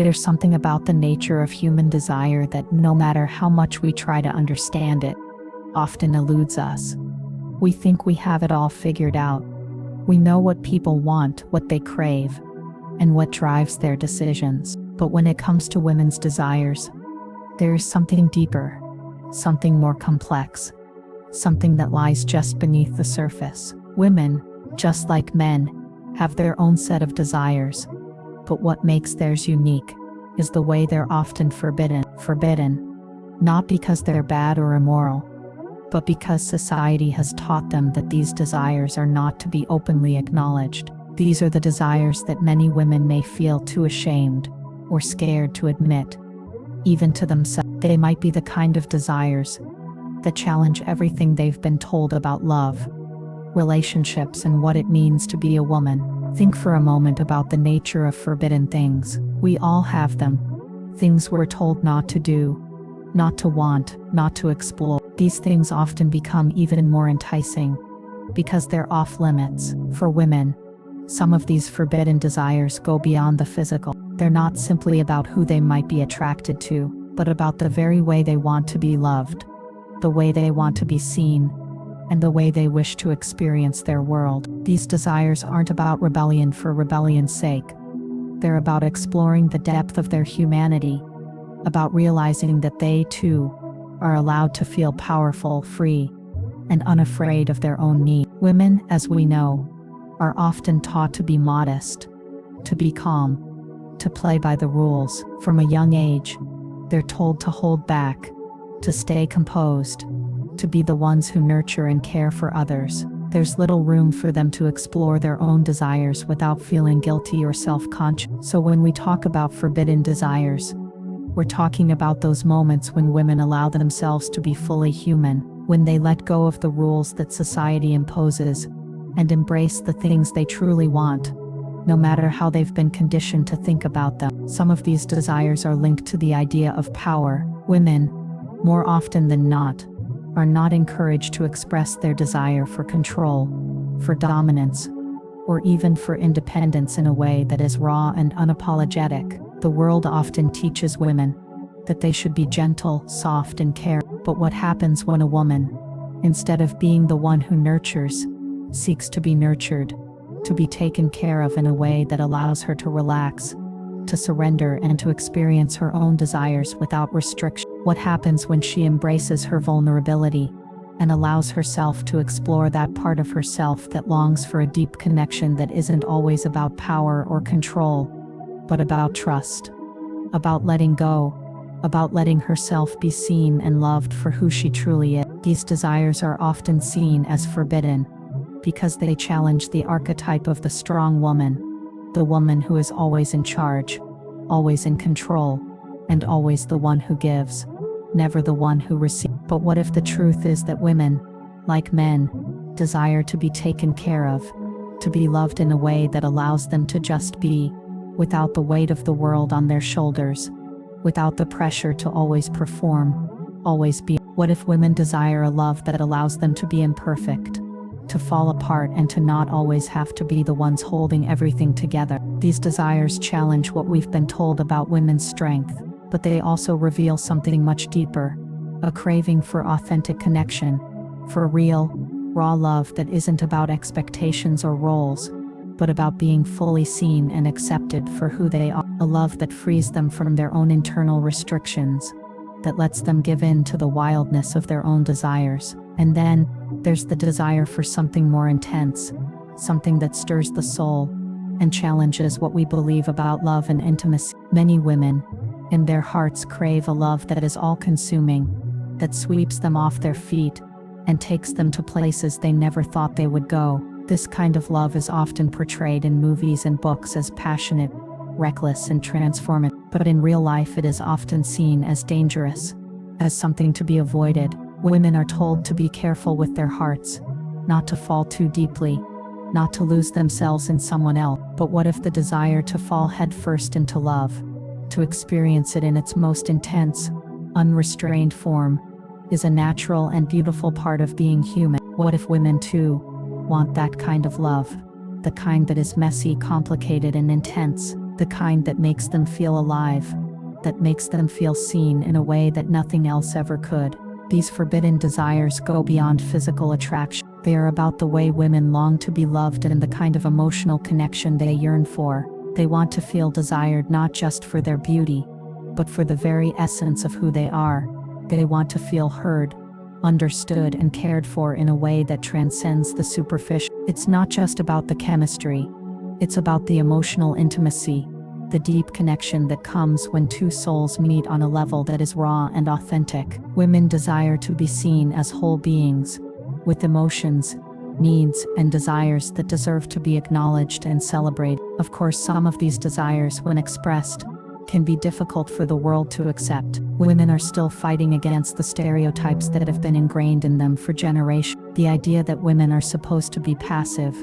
There's something about the nature of human desire that, no matter how much we try to understand it, often eludes us. We think we have it all figured out. We know what people want, what they crave, and what drives their decisions. But when it comes to women's desires, there is something deeper, something more complex, something that lies just beneath the surface. Women, just like men, have their own set of desires, but what makes theirs unique is the way they're often forbidden. Not because they're bad or immoral, but because society has taught them that these desires are not to be openly acknowledged. These are the desires that many women may feel too ashamed or scared to admit, even to themselves. They might be the kind of desires that challenge everything they've been told about love, relationships, and what it means to be a woman. Think for a moment about the nature of forbidden things. We all have them. Things we're told not to do, not to want, not to explore. These things often become even more enticing because they're off limits. For women, some of these forbidden desires go beyond the physical. They're not simply about who they might be attracted to, but about the very way they want to be loved, the way they want to be seen, and the way they wish to experience their world. These desires aren't about rebellion for rebellion's sake. They're about exploring the depth of their humanity, about realizing that they, too, are allowed to feel powerful, free, and unafraid of their own needs. Women, as we know, are often taught to be modest, to be calm, to play by the rules. From a young age, they're told to hold back, to stay composed, to be the ones who nurture and care for others. There's little room for them to explore their own desires without feeling guilty or self-conscious. So when we talk about forbidden desires, we're talking about those moments when women allow themselves to be fully human, when they let go of the rules that society imposes and embrace the things they truly want, no matter how they've been conditioned to think about them. Some of these desires are linked to the idea of power. Women, more often than not, are not encouraged to express their desire for control, for dominance, or even for independence in a way that is raw and unapologetic. The world often teaches women that they should be gentle, soft, and caring. But what happens when a woman, instead of being the one who nurtures, seeks to be nurtured, to be taken care of in a way that allows her to relax, to surrender, and to experience her own desires without restriction? What happens when she embraces her vulnerability and allows herself to explore that part of herself that longs for a deep connection that isn't always about power or control, but about trust, about letting go, about letting herself be seen and loved for who she truly is? These desires are often seen as forbidden because they challenge the archetype of the strong woman, the woman who is always in charge, always in control, and always the one who gives, never the one who receives. But what if the truth is that women, like men, desire to be taken care of, to be loved in a way that allows them to just be, without the weight of the world on their shoulders, without the pressure to always perform, always be? What if women desire a love that allows them to be imperfect, to fall apart, and to not always have to be the ones holding everything together? These desires challenge what we've been told about women's strength, but they also reveal something much deeper, a craving for authentic connection, for real, raw love that isn't about expectations or roles, but about being fully seen and accepted for who they are. A love that frees them from their own internal restrictions, that lets them give in to the wildness of their own desires. And then, there's the desire for something more intense, something that stirs the soul and challenges what we believe about love and intimacy. Many women, in their hearts, crave a love that is all-consuming, that sweeps them off their feet and takes them to places they never thought they would go. This kind of love is often portrayed in movies and books as passionate, reckless, and transformative, but in real life it is often seen as dangerous, as something to be avoided. Women are told to be careful with their hearts, not to fall too deeply, not to lose themselves in someone else. But what if the desire to fall headfirst into love, to experience it in its most intense, unrestrained form, is a natural and beautiful part of being human? What if women too want that kind of love, the kind that is messy, complicated, and intense, the kind that makes them feel alive, that makes them feel seen in a way that nothing else ever could. These forbidden desires go beyond physical attraction. They are about the way women long to be loved and the kind of emotional connection they yearn for. They want to feel desired not just for their beauty, but for the very essence of who they are. They want to feel heard, understood, and cared for in a way that transcends the superficial. It's not just about the chemistry, it's about the emotional intimacy, the deep connection that comes when two souls meet on a level that is raw and authentic. Women desire to be seen as whole beings, with emotions, needs, and desires that deserve to be acknowledged and celebrated. Of course, some of these desires, when expressed, can be difficult for the world to accept. Women are still fighting against the stereotypes that have been ingrained in them for generations. The idea that women are supposed to be passive,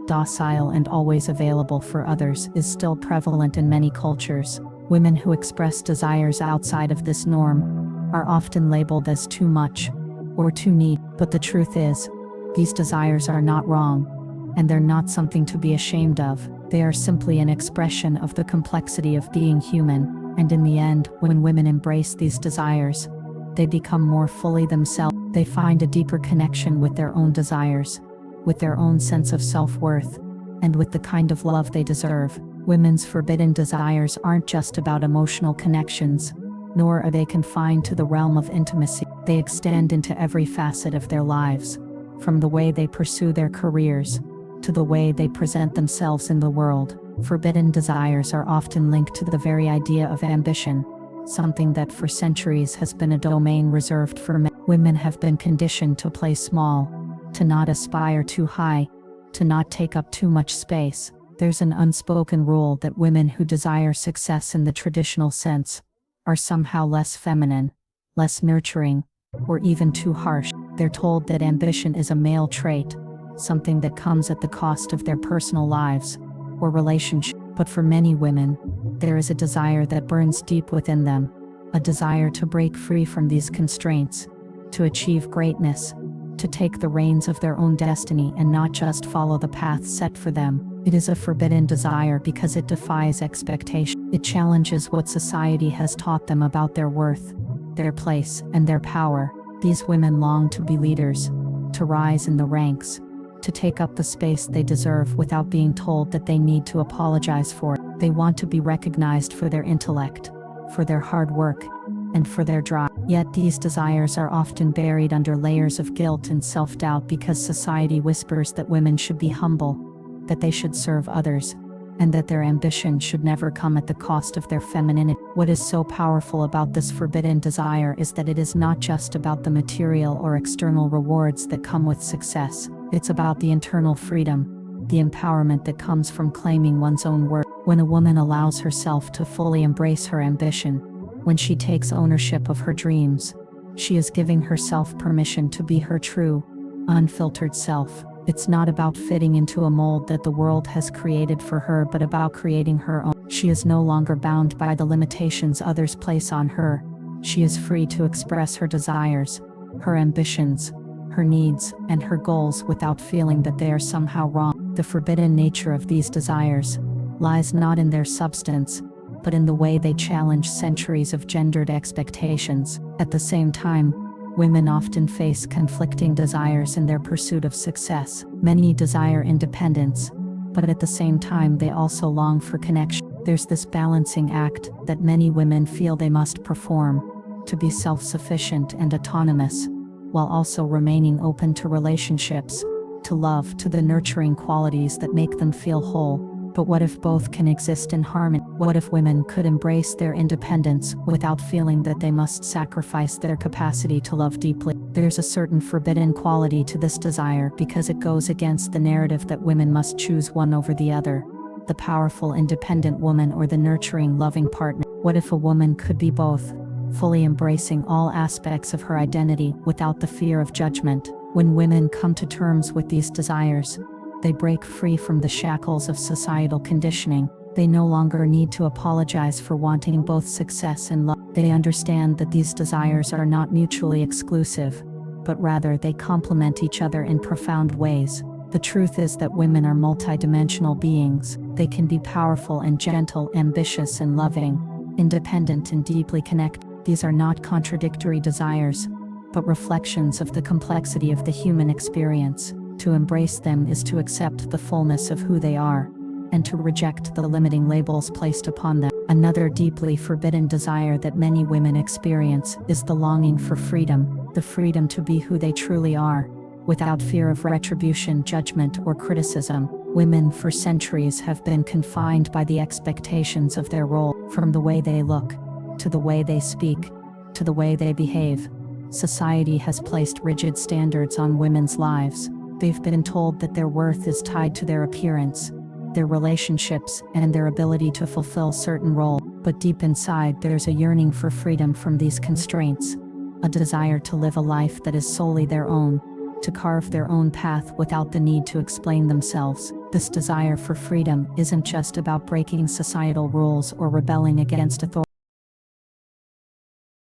docile, and always available for others is still prevalent in many cultures. Women who express desires outside of this norm are often labeled as too much or too needy. But the truth is, these desires are not wrong, and they're not something to be ashamed of. They are simply an expression of the complexity of being human, and in the end, when women embrace these desires, they become more fully themselves. They find a deeper connection with their own desires, with their own sense of self-worth, and with the kind of love they deserve. Women's forbidden desires aren't just about emotional connections, nor are they confined to the realm of intimacy. They extend into every facet of their lives, from the way they pursue their careers, to the way they present themselves in the world. Forbidden desires are often linked to the very idea of ambition, something that for centuries has been a domain reserved for men. Women have been conditioned to play small, to not aspire too high, to not take up too much space. There's an unspoken rule that women who desire success in the traditional sense are somehow less feminine, less nurturing, or even too harsh. They're told that ambition is a male trait, something that comes at the cost of their personal lives or relationship. But for many women, there is a desire that burns deep within them, a desire to break free from these constraints, to achieve greatness, to take the reins of their own destiny and not just follow the path set for them. It is a forbidden desire because it defies expectation. It challenges what society has taught them about their worth, their place, and their power. These women long to be leaders, to rise in the ranks, to take up the space they deserve without being told that they need to apologize for it. They want to be recognized for their intellect, for their hard work, and for their drive. Yet these desires are often buried under layers of guilt and self-doubt because society whispers that women should be humble, that they should serve others, and that their ambition should never come at the cost of their femininity. What is so powerful about this forbidden desire is that it is not just about the material or external rewards that come with success. It's about the internal freedom, the empowerment that comes from claiming one's own worth. When a woman allows herself to fully embrace her ambition, when she takes ownership of her dreams, she is giving herself permission to be her true, unfiltered self. It's not about fitting into a mold that the world has created for her, but about creating her own. She is no longer bound by the limitations others place on her. She is free to express her desires, her ambitions, her needs, and her goals without feeling that they are somehow wrong. The forbidden nature of these desires lies not in their substance, but in the way they challenge centuries of gendered expectations. At the same time, women often face conflicting desires in their pursuit of success. Many desire independence, but at the same time they also long for connection. There's this balancing act that many women feel they must perform, to be self-sufficient and autonomous, while also remaining open to relationships, to love, to the nurturing qualities that make them feel whole. But what if both can exist in harmony? What if women could embrace their independence without feeling that they must sacrifice their capacity to love deeply? There's a certain forbidden quality to this desire because it goes against the narrative that women must choose one over the other, the powerful independent woman or the nurturing loving partner. What if a woman could be both, fully embracing all aspects of her identity without the fear of judgment? When women come to terms with these desires, they break free from the shackles of societal conditioning. They no longer need to apologize for wanting both success and love. They understand that these desires are not mutually exclusive, but rather they complement each other in profound ways. The truth is that women are multidimensional beings. They can be powerful and gentle, ambitious and loving, independent and deeply connected. These are not contradictory desires, but reflections of the complexity of the human experience. To embrace them is to accept the fullness of who they are, and to reject the limiting labels placed upon them. Another deeply forbidden desire that many women experience is the longing for freedom, the freedom to be who they truly are, without fear of retribution, judgment, or criticism. Women for centuries have been confined by the expectations of their role, from the way they look, to the way they speak, to the way they behave. Society has placed rigid standards on women's lives. They've been told that their worth is tied to their appearance, their relationships, and their ability to fulfill certain roles. But deep inside, there's a yearning for freedom from these constraints, a desire to live a life that is solely their own, to carve their own path without the need to explain themselves. This desire for freedom isn't just about breaking societal rules or rebelling against authority.